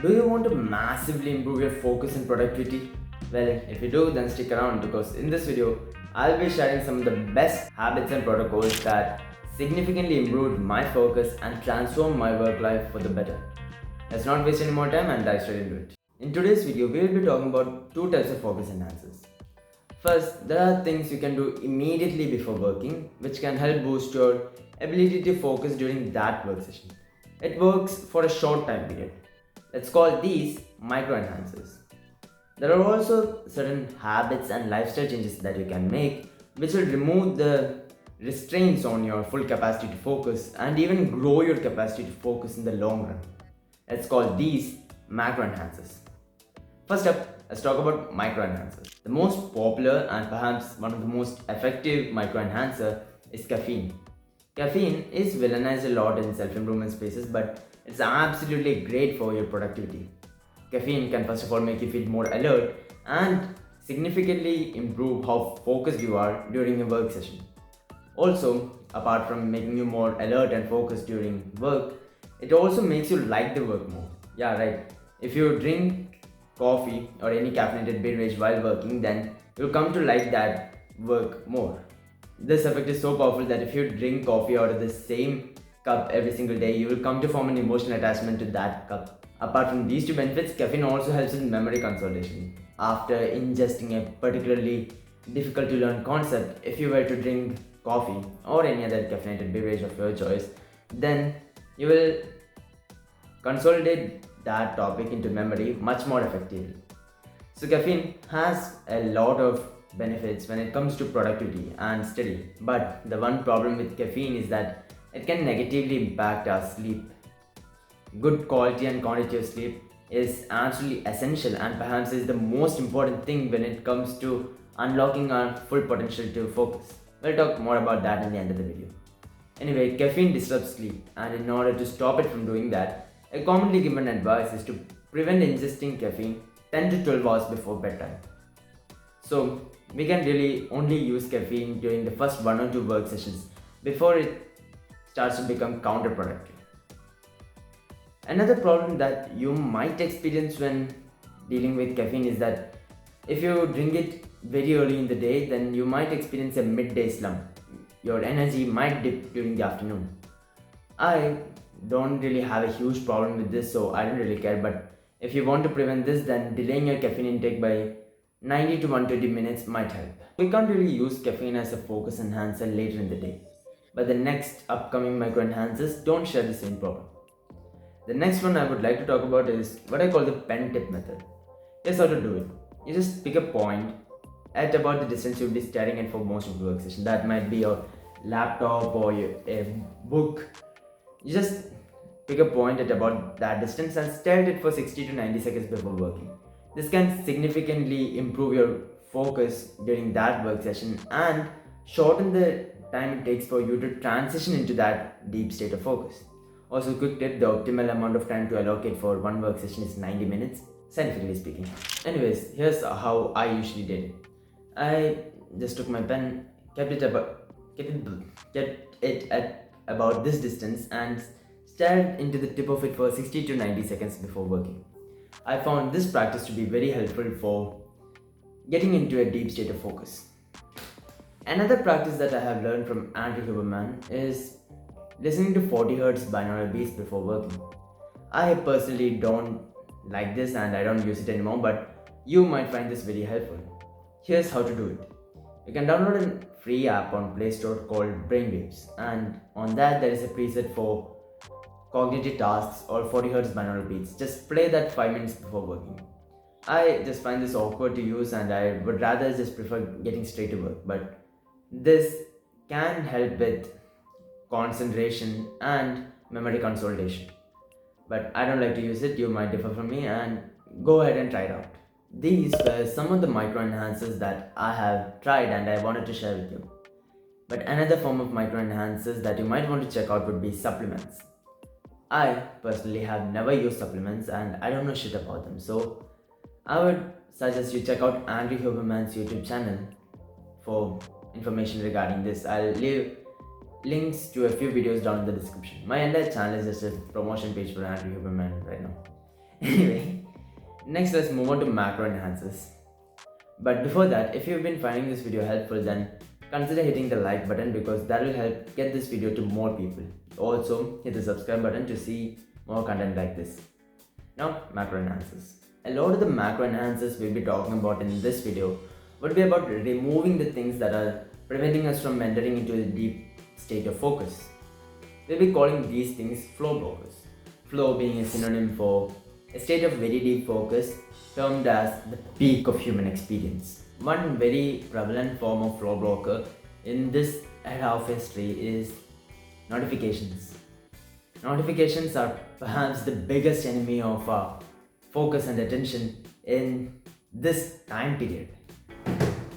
Do you want to massively improve your focus and productivity? Well, if you do, then stick around because in this video, I'll be sharing some of the best habits and protocols that significantly improved my focus and transformed my work life for the better. Let's not waste any more time and dive straight into it. In today's video, we will be talking about two types of focus enhancers. First, there are things you can do immediately before working, which can help boost your ability to focus during that work session. It works for a short time period. Let's call these micro enhancers. There are also certain habits and lifestyle changes that you can make which will remove the restraints on your full capacity to focus and even grow your capacity to focus in the long run. Let's call these macro enhancers. First up, let's talk about micro enhancers. The most popular and perhaps one of the most effective micro enhancer is caffeine. Caffeine is villainized a lot in self-improvement spaces, but it's absolutely great for your productivity. Caffeine can first of all make you feel more alert and significantly improve how focused you are during a work session. Also, apart from making you more alert and focused during work, it also makes you like the work more. Yeah, right. If you drink coffee or any caffeinated beverage while working, then you'll come to like that work more. This effect is so powerful that if you drink coffee out of the same cup every single day, you will come to form an emotional attachment to that cup. Apart from these two benefits, caffeine also helps in memory consolidation. After ingesting a particularly difficult to learn concept, if you were to drink coffee or any other caffeinated beverage of your choice, then you will consolidate that topic into memory much more effectively. So caffeine has a lot of benefits when it comes to productivity and study, but the one problem with caffeine is that it can negatively impact our sleep. Good quality and quantity of sleep is absolutely essential and perhaps is the most important thing when it comes to unlocking our full potential to focus. We'll talk more about that in the end of the video. Anyway, caffeine disrupts sleep, and in order to stop it from doing that, a commonly given advice is to prevent ingesting caffeine 10 to 12 hours before bedtime. So, we can really only use caffeine during the first one or two work sessions before it starts to become counterproductive. Another problem that you might experience when dealing with caffeine is that if you drink it very early in the day, then you might experience a midday slump. Your energy might dip during the afternoon. I don't really have a huge problem with this, so I don't really care, but if you want to prevent this, then delaying your caffeine intake by 90 to 120 minutes might help. We can't really use caffeine as a focus enhancer later in the day, but the next upcoming micro enhancers don't share the same problem. The next one I would like to talk about is what I call the pen tip method. Here's how to do it. You just pick a point at about the distance you'll be staring at for most of the work session. That might be your laptop or a book. You just pick a point at about that distance and stare at it for 60 to 90 seconds before working. This can significantly improve your focus during that work session and shorten the time it takes for you to transition into that deep state of focus. Also, quick tip, the optimal amount of time to allocate for one work session is 90 minutes, scientifically speaking. Anyways, here's how I usually did it. I just took my pen, kept it at about this distance and stared into the tip of it for 60 to 90 seconds before working. I found this practice to be very helpful for getting into a deep state of focus. Another practice that I have learned from Andrew Huberman is listening to 40 Hz Binaural Beats before working. I personally don't like this and I don't use it anymore, but you might find this very helpful. Here's how to do it. You can download a free app on Play Store called Brainwaves, and on that there is a preset for cognitive tasks or 40 Hz binaural beats. Just play that 5 minutes before working. I just find this awkward to use and I would rather just prefer getting straight to work, but this can help with concentration and memory consolidation. But I don't like to use it, you might differ from me, and go ahead and try it out. These were some of the micro enhancers that I have tried and I wanted to share with you. But another form of micro enhancers that you might want to check out would be supplements. I personally have never used supplements and I don't know shit about them, so I would suggest you check out Andrew Huberman's YouTube channel for information regarding this. I'll leave links to a few videos down in the description. My entire channel is just a promotion page for Andrew Huberman right now. Anyway, next let's move on to macro enhancers. But before that, if you've been finding this video helpful, then consider hitting the like button because that will help get this video to more people. Also, hit the subscribe button to see more content like this. Now, macro enhancers. A lot of the macro enhancers we'll be talking about in this video would be about removing the things that are preventing us from entering into a deep state of focus. We'll be calling these things flow blockers. Flow being a synonym for a state of very deep focus termed as the peak of human experience. One very prevalent form of flow blocker in this era of history is notifications. Notifications are perhaps the biggest enemy of our focus and attention in this time period.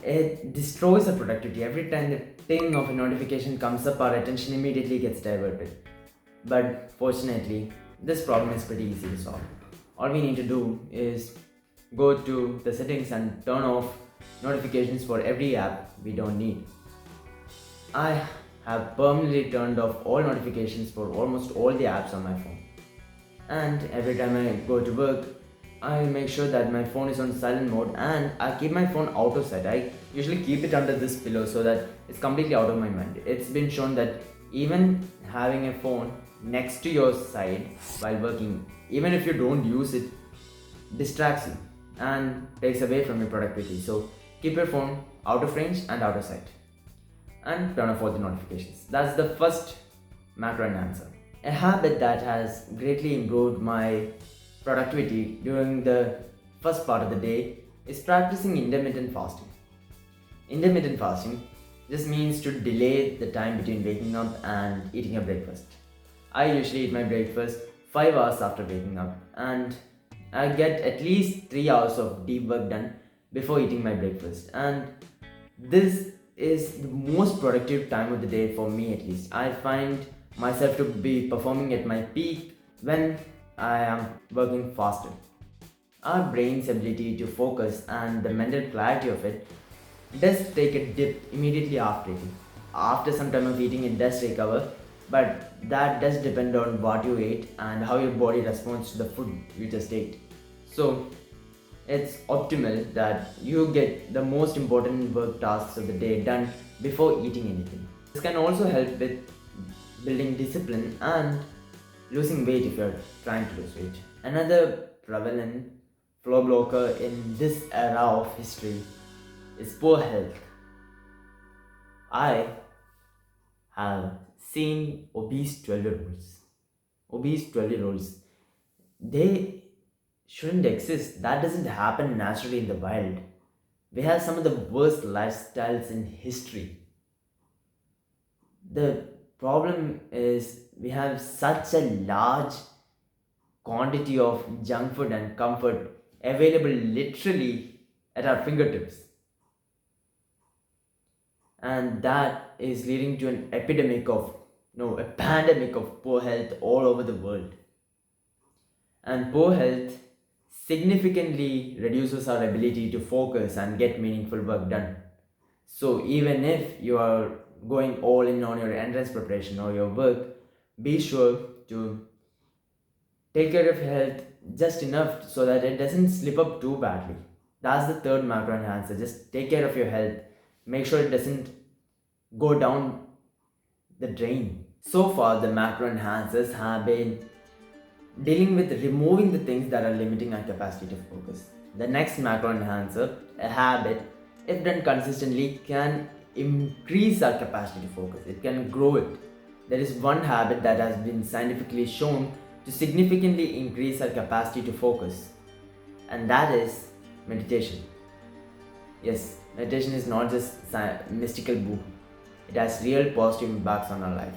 It destroys our productivity. Every time the ting of a notification comes up, our attention immediately gets diverted. But fortunately, this problem is pretty easy to solve. All we need to do is go to the settings and turn off notifications for every app we don't need. I have permanently turned off all notifications for almost all the apps on my phone. And every time I go to work, I make sure that my phone is on silent mode and I keep my phone out of sight. I usually keep it under this pillow so that it's completely out of my mind. It's been shown that even having a phone next to your side while working, even if you don't use it, distracts you and takes away from your productivity. So keep your phone out of range and out of sight and turn off all the notifications. That's the first macro enhancer. A habit that has greatly improved my productivity during the first part of the day is practicing intermittent fasting. Intermittent fasting just means to delay the time between waking up and eating a breakfast. I usually eat my breakfast 5 hours after waking up and I get at least 3 hours of deep work done before eating my breakfast, and this is the most productive time of the day for me. At least I find myself to be performing at my peak when I am working faster. Our brain's ability to focus and the mental clarity of it does take a dip immediately after eating. After some time of eating, it does recover, but that does depend on what you ate and how your body responds to the food you just ate. So it's optimal that you get the most important work tasks of the day done before eating anything. This can also help with building discipline and losing weight if you're trying to lose weight. Another prevalent flow blocker in this era of history is poor health. I have seen obese 12-year-olds. Obese 12-year-olds, they shouldn't exist. That doesn't happen naturally in the wild. We have some of the worst lifestyles in history. The problem is we have such a large quantity of junk food and comfort available literally at our fingertips. And that is leading to an epidemic of, no, a pandemic of poor health all over the world. And poor health significantly reduces our ability to focus and get meaningful work done. So even if you are going all in on your entrance preparation or your work, be sure to take care of your health just enough so that it doesn't slip up too badly. That's the third macro enhancer. Just take care of your health. Make sure it doesn't go down the drain. So far, the macro enhancers have been dealing with removing the things that are limiting our capacity to focus. The next macro enhancer, a habit, if done consistently, can increase our capacity to focus. It can grow it. There is one habit that has been scientifically shown to significantly increase our capacity to focus, and that is meditation. Yes, meditation is not just mystical boo. It has real positive impacts on our life.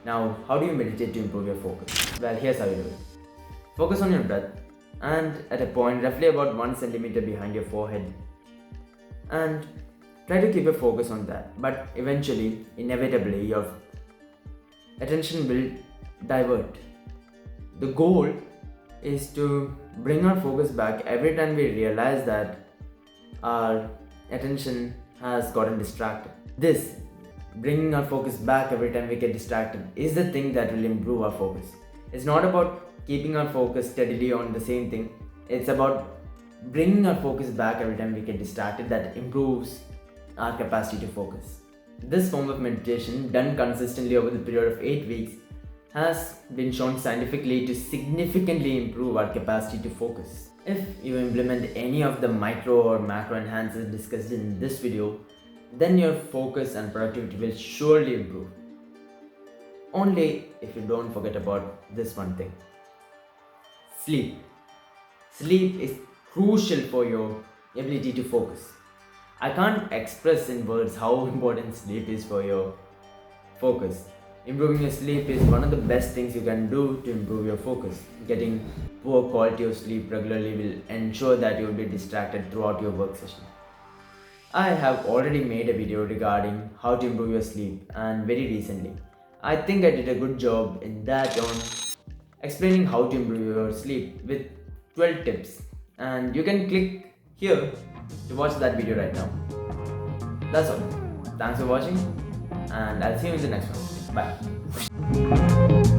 Now, how do you meditate to improve your focus? Well, here's how you do it. Focus on your breath and at a point roughly about 1 centimeter behind your forehead. And try to keep your focus on that. But eventually, inevitably, your attention will divert. The goal is to bring our focus back every time we realize that our attention has gotten distracted. This bringing our focus back every time we get distracted is the thing that will improve our focus. It's not about keeping our focus steadily on the same thing. It's about bringing our focus back every time we get distracted that improves our capacity to focus. This form of meditation, done consistently over the period of 8 weeks, has been shown scientifically to significantly improve our capacity to focus. If you implement any of the micro or macro enhancers discussed in this video, then your focus and productivity will surely improve. Only if you don't forget about this one thing: sleep. Sleep is crucial for your ability to focus. I can't express in words how important sleep is for your focus. Improving your sleep is one of the best things you can do to improve your focus. Getting poor quality of sleep regularly will ensure that you will be distracted throughout your work session. I have already made a video regarding how to improve your sleep, and very recently. I think I did a good job in that on explaining how to improve your sleep with 12 tips, and you can click here to watch that video right now. That's all. Thanks for watching, and I'll see you in the next one. Bye.